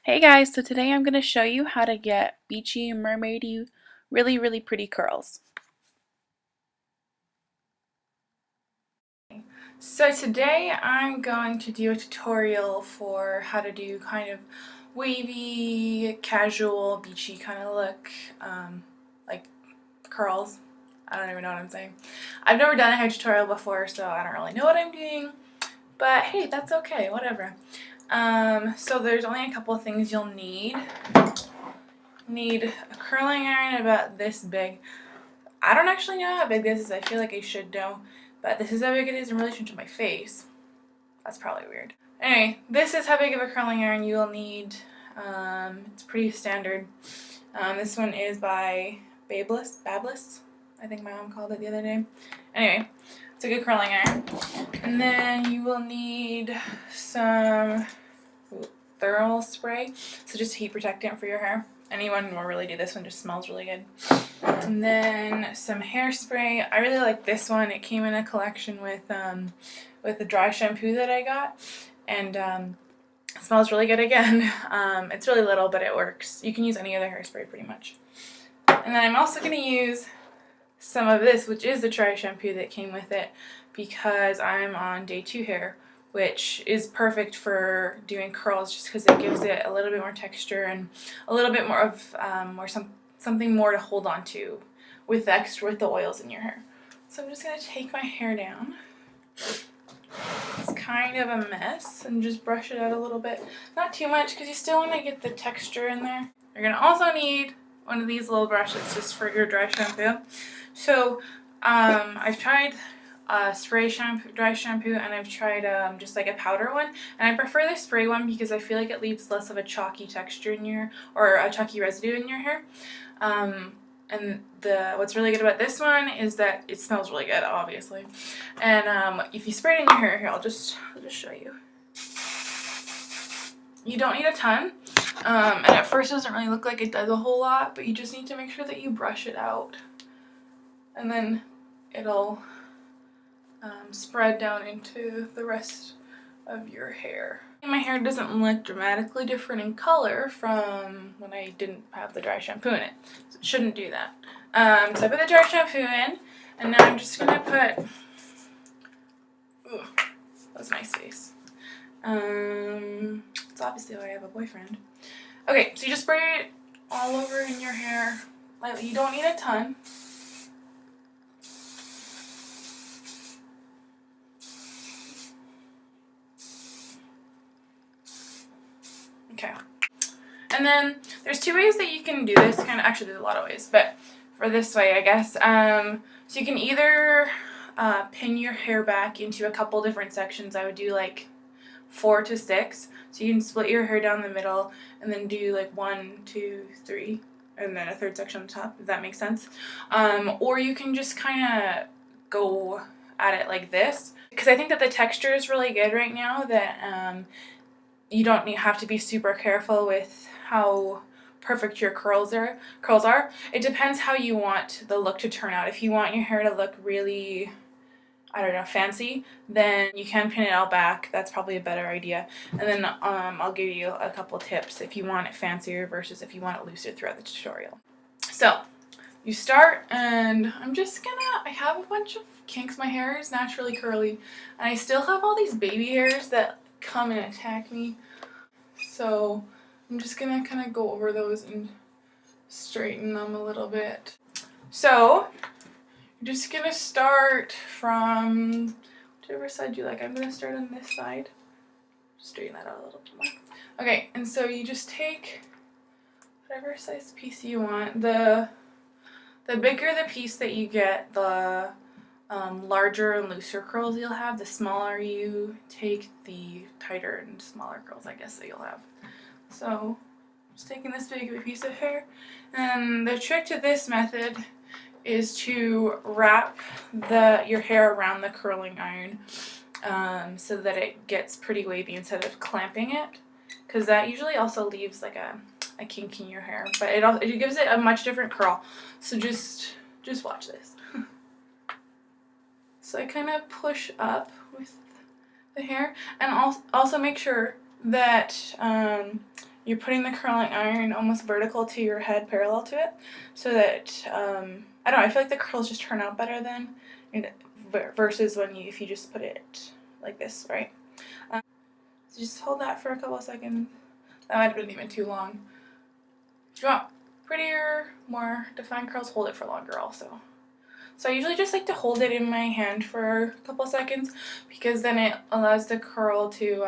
Hey guys, so today I'm going to show you how to get beachy, mermaidy, really pretty curls. So today I'm going to do a tutorial for how to do kind of wavy, casual, beachy kind of look, like curls. I don't even know what I'm saying. I've never done a hair tutorial before, so I don't really know what I'm doing, but hey, that's okay, whatever. So there's only a couple of things you'll need. Need a curling iron about this big. I don't actually know how big this is. I feel like I should know, but this is how big it is in relation to my face. That's probably weird. Anyway, this is how big of a curling iron you will need. It's pretty standard. This one is by Bablis. I think my mom called it the other day. Anyway, it's a good curling iron. And then you will need some thermal spray, so just heat protectant for your hair. Anyone will really do this one, just smells really good. And then some hairspray. I really like this one. It came in a collection with the dry shampoo that I got, and it smells really good again. It's really little, but it works. You can use any other hairspray pretty much. And then I'm also going to use some of this, which is the dry shampoo that came with it, because I'm on day 2 hair, which is perfect for doing curls just because it gives it a little bit more texture and a little bit more of something more to hold on to with the oils in your hair. So I'm just going to take my hair down. It's kind of a mess, and just brush it out a little bit. Not too much because you still want to get the texture in there. You're going to also need one of these little brushes just for your dry shampoo. So I've tried spray shampoo, dry shampoo, and I've tried just like a powder one, and I prefer the spray one because I feel like it leaves less of a chalky texture in your, or a chalky residue in your hair. And what's really good about this one is that it smells really good, obviously. And if you spray it in your hair, here I'll just show you. You don't need a ton, and at first it doesn't really look like it does a whole lot, but you just need to make sure that you brush it out, and then it'll spread down into the rest of your hair. My hair doesn't look dramatically different in color from when I didn't have the dry shampoo in it, so it shouldn't do that. So I put the dry shampoo in, and now I'm just gonna put, that's my face. It's obviously why I have a boyfriend. Okay, so you just spray it all over in your hair lightly. You don't need a ton. Okay. And then there's 2 ways that you can do this. Actually, there's a lot of ways, but for this way, I guess. So you can either pin your hair back into a couple different sections. I would do like 4 to 6. So you can split your hair down the middle and then do like 1, 2, 3, and then a third section on top, if that makes sense. Or you can just kind of go at it like this, because I think that the texture is really good right now, that you don't have to be super careful with how perfect your curls are. It depends how you want the look to turn out. If you want your hair to look really, I don't know, fancy, then you can pin it all back. That's probably a better idea. And then I'll give you a couple tips if you want it fancier versus if you want it looser throughout the tutorial. So you start, and I have a bunch of kinks. My hair is naturally curly, and I still have all these baby hairs that come and attack me. So I'm just gonna kind of go over those and straighten them a little bit. So you're just gonna start from whichever side you like. I'm gonna start on this side. Straighten that out a little bit more. Okay, and so you just take whatever size piece you want. The bigger the piece that you get, the larger and looser curls you'll have. The smaller you take, the tighter and smaller curls, I guess, that you'll have. So just taking this big of a piece of hair, and the trick to this method is to wrap your hair around the curling iron, so that it gets pretty wavy instead of clamping it, because that usually also leaves like a kink in your hair, but it gives it a much different curl. So just watch this. So I kind of push up with the hair, and also make sure that you're putting the curling iron almost vertical to your head, parallel to it, so that I don't know, I feel like the curls just turn out better then, versus when if you just put it like this, right? So just hold that for a couple of seconds. That might have been even too long. If you want prettier, more defined curls, hold it for longer also. So I usually just like to hold it in my hand for a couple of seconds because then it allows the curl to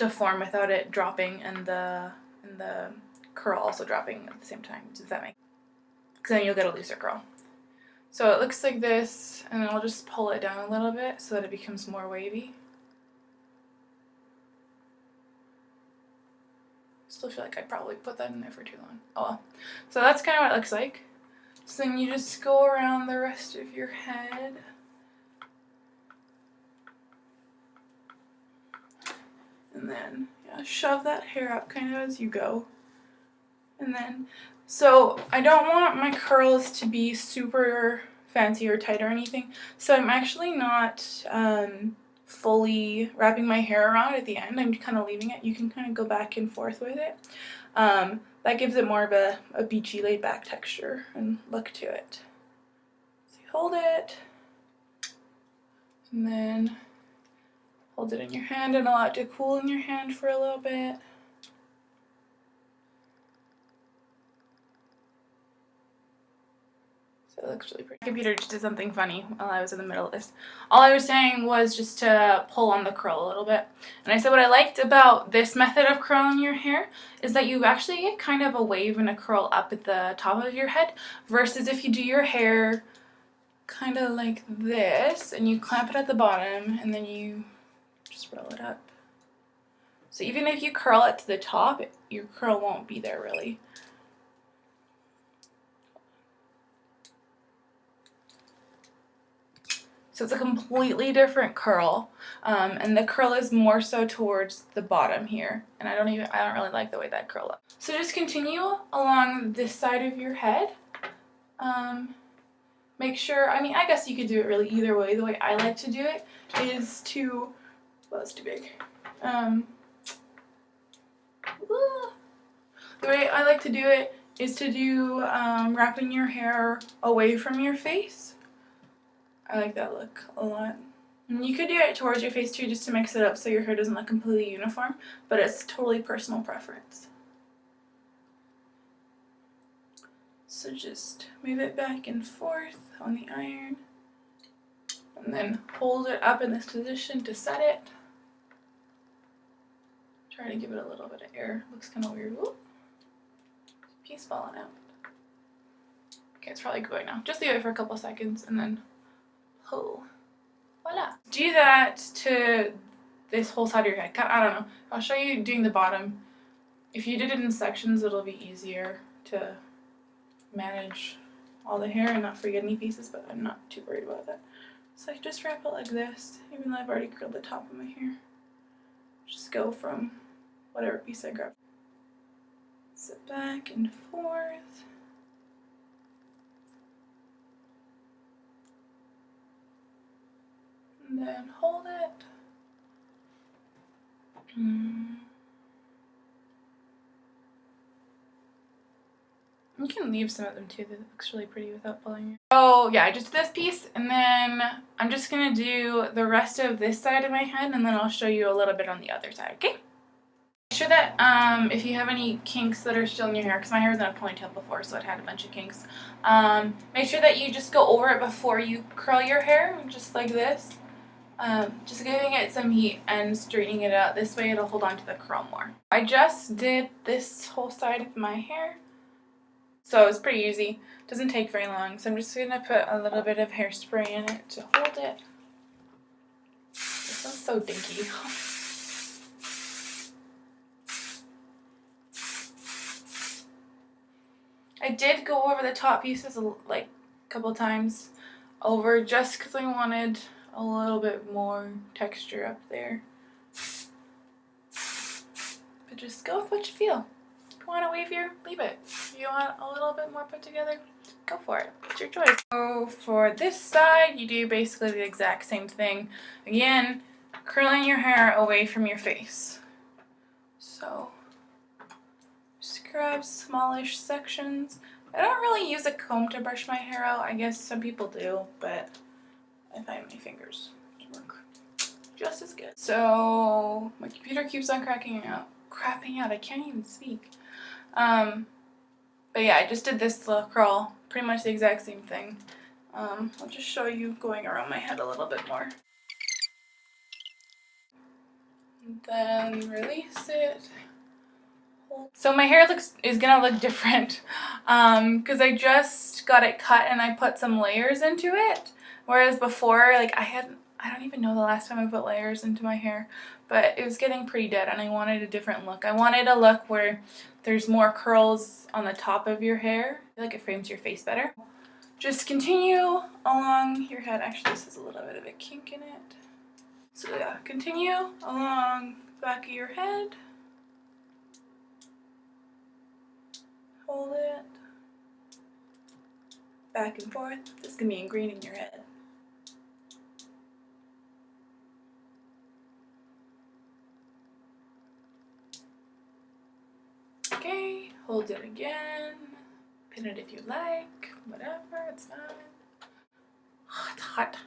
form without it dropping and the curl also dropping at the same time. Does that make sense? Because then you'll get a looser curl. So it looks like this, and then I'll just pull it down a little bit so that it becomes more wavy. Still feel like I probably put that in there for too long. Oh well. So that's kind of what it looks like. So then you just go around the rest of your head. And then, yeah, shove that hair up kind of as you go. And then, so I don't want my curls to be super fancy or tight or anything. So I'm actually not fully wrapping my hair around at the end. I'm kind of leaving it. You can kind of go back and forth with it. That gives it more of a beachy, laid back texture and look to it. So you hold it, and then hold it in your hand and allow it to cool in your hand for a little bit. So it looks really pretty. My computer just did something funny while I was in the middle of this. All I was saying was just to pull on the curl a little bit. And I said what I liked about this method of curling your hair is that you actually get kind of a wave and a curl up at the top of your head versus if you do your hair kind of like this and you clamp it at the bottom and then you just roll it up. So even if you curl it to the top, your curl won't be there really. So it's a completely different curl, and the curl is more so towards the bottom here, and I don't really like the way that curl looks. So just continue along this side of your head. Make sure, I mean, I guess you could do it really either way. The way I like to do it is to, well, it's too big. The way I like to do it is to do wrapping your hair away from your face. I like that look a lot. And you could do it towards your face too, just to mix it up so your hair doesn't look completely uniform, but it's totally personal preference. So just move it back and forth on the iron, and then hold it up in this position to set it. Try to give it a little bit of air. Looks kind of weird. Whoop. Piece falling out. Okay, it's probably going now. Just leave it for a couple seconds and then pull. Voila. Do that to this whole side of your head. I don't know. I'll show you doing the bottom. If you did it in sections, it'll be easier to manage all the hair and not forget any pieces, but I'm not too worried about that. So I just wrap it like this, even though I've already curled the top of my hair. Just go from whatever piece I grab. Sit back and forth. And then hold it. You can leave some of them too, that looks really pretty without pulling it. Oh yeah, I just did this piece, and then I'm just gonna do the rest of this side of my head, and then I'll show you a little bit on the other side, okay? Make sure that if you have any kinks that are still in your hair, because my hair was in a ponytail before, so it had a bunch of kinks, make sure that you just go over it before you curl your hair, just like this. Just giving it some heat and straightening it out. This way it'll hold on to the curl more. I just did this whole side of my hair, so it's pretty easy. Doesn't take very long. So I'm just going to put a little bit of hairspray in it to hold it. This one's so dinky. I did go over the top pieces like a couple times over just because I wanted a little bit more texture up there. But just go with what you feel. If you want it wavier, leave it. If you want a little bit more put together, go for it. It's your choice. So for this side, you do basically the exact same thing. Again, curling your hair away from your face. So grab smallish sections. I don't really use a comb to brush my hair out. I guess some people do, but I find my fingers work just as good. So my computer keeps on crapping out. I can't even speak. But yeah, I just did this little curl, pretty much the exact same thing. I'll just show you going around my head a little bit more. And then release it. So my hair is gonna look different because I just got it cut and I put some layers into it. Whereas before, like I don't even know the last time I put layers into my hair, but it was getting pretty dead and I wanted a different look. I wanted a look where there's more curls on the top of your hair. I feel like it frames your face better. Just continue along your head. Actually, this has a little bit of a kink in it. So yeah, continue along the back of your head. Hold it. Back and forth. This is going to be ingrained in your head. Okay, hold it again. Pin it if you like. Whatever, it's fine. Oh, it's hot.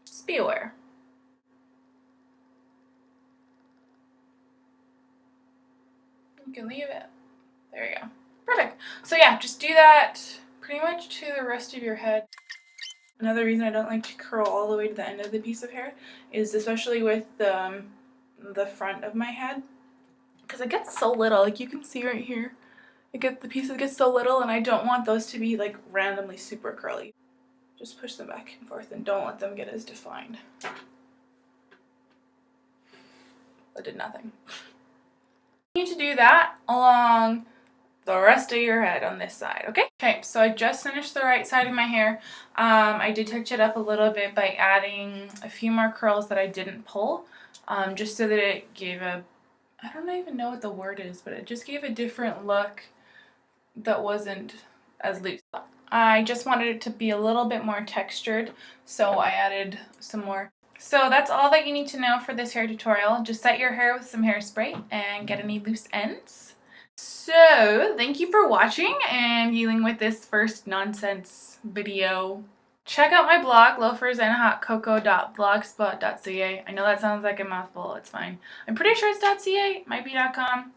Just be aware. You can leave it. There you go. Perfect. So yeah, just do that pretty much to the rest of your head. Another reason I don't like to curl all the way to the end of the piece of hair is especially with the front of my head, because it gets so little. Like you can see right here, the pieces get so little, and I don't want those to be like randomly super curly. Just push them back and forth and don't let them get as defined. That did nothing. You need to do that along the rest of your head on this side, okay? Okay, so I just finished the right side of my hair. I did touch it up a little bit by adding a few more curls that I didn't pull, just so that it gave a, I don't even know what the word is, but it just gave a different look that wasn't as loose. I just wanted it to be a little bit more textured, so I added some more. So that's all that you need to know for this hair tutorial. Just set your hair with some hairspray and get any loose ends. So thank you for watching and dealing with this first nonsense video. Check out my blog, loafersandhotcocoa.blogspot.ca. I know that sounds like a mouthful, it's fine. I'm pretty sure it's .ca, might be .com.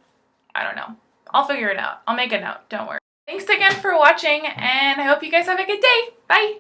I don't know. I'll figure it out. I'll make a note, don't worry. Thanks again for watching, and I hope you guys have a good day. Bye!